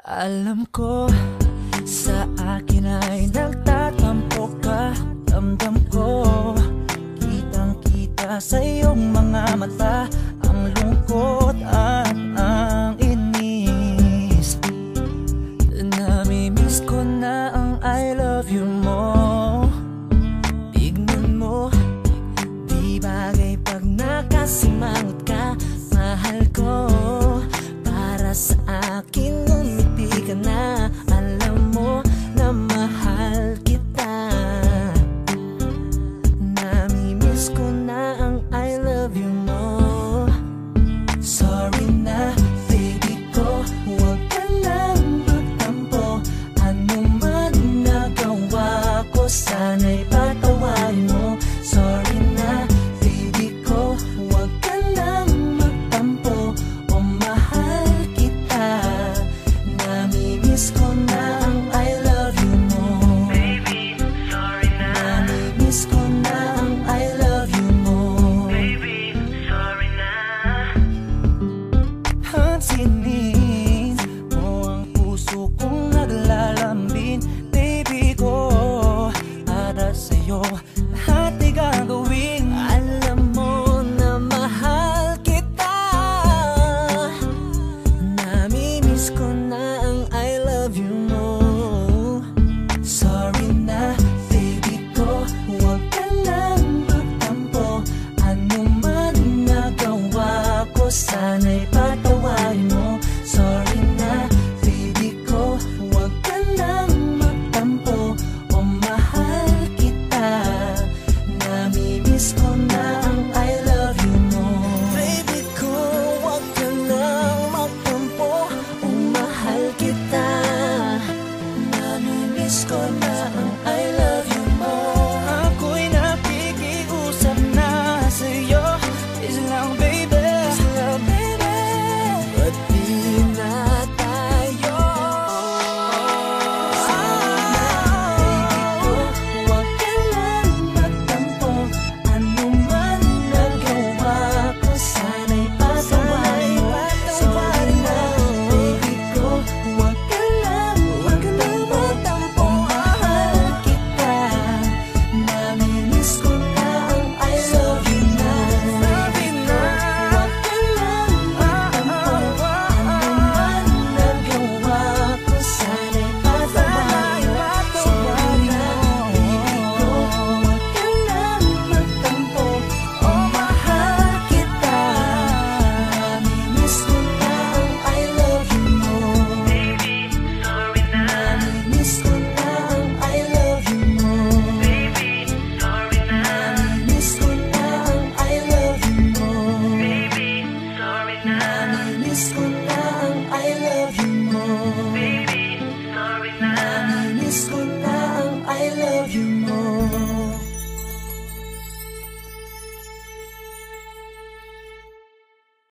Alam ko, sa akin ay nagtatampo ka. Damdam ko, kitang-kita sa iyong mga mata ang lungkot at ang inis. Namimiss ko na ang I love you mo. Tignan mo, di bagay pag nakasimangot ka. Mahal ko, para sa akin ngumiti ka na. Alam mo na mahal kita. Namimiss ko na ang I love you mo. Sorry na baby ko, huwag ka nang magtampo. Ano man nagawa ko, sana'y patawarin mo. Sorry na baby ko, huwag ka nang magtampo. O mahal kita. Namimiss ko na ang I love you mo. Baby, sorry na. Namimiss ko na ang I love you mo. Baby, sorry na. Hansinin mo ang puso kong naglalambing. Baby ko, para sa'yo lahat ay gagawin. Alam mo na mahal kita. Namimiss ko na ang I love you mo. Sorry na baby ko, huwag ka nang magtampo. Ano man nagawa ko, sana'y patawarin mo. Sorry na baby ko, huwag ka nang magtampo. O mahal kita. Namimiss ko na ang I love you mo. Baby ko, huwag ka nang magtampo. O mahal kita. Namimiss ko na ang I love you mo. Ako'y nakikiusap na sa'yo. Please lang baby, please lang baby. Ba't di na tayo? Baby ko, huwag ka lang magtampo. Ano man nagawa ko, sana'y patawarin mo. Sorry na baby ko, huwag ka lang magtampo. O mahal kita. Namimiss ko na ang I love you na. Baby ko, huwag ka lang magtampo. Ano man nagawa ko, sana'y patawarin mo. Sorry na baby ko, huwag ka lang magtampo. O mahal kita. Namimiss ko na ang I love you mo. Baby, sorry na. Namimiss ko na ang I love you mo. Baby, sorry na. Namimiss ko na ang I love you mo. Baby, sorry na. Namimiss ko na ang I love you mo. Baby, sorry na. Namimiss ko na ang I love you mo.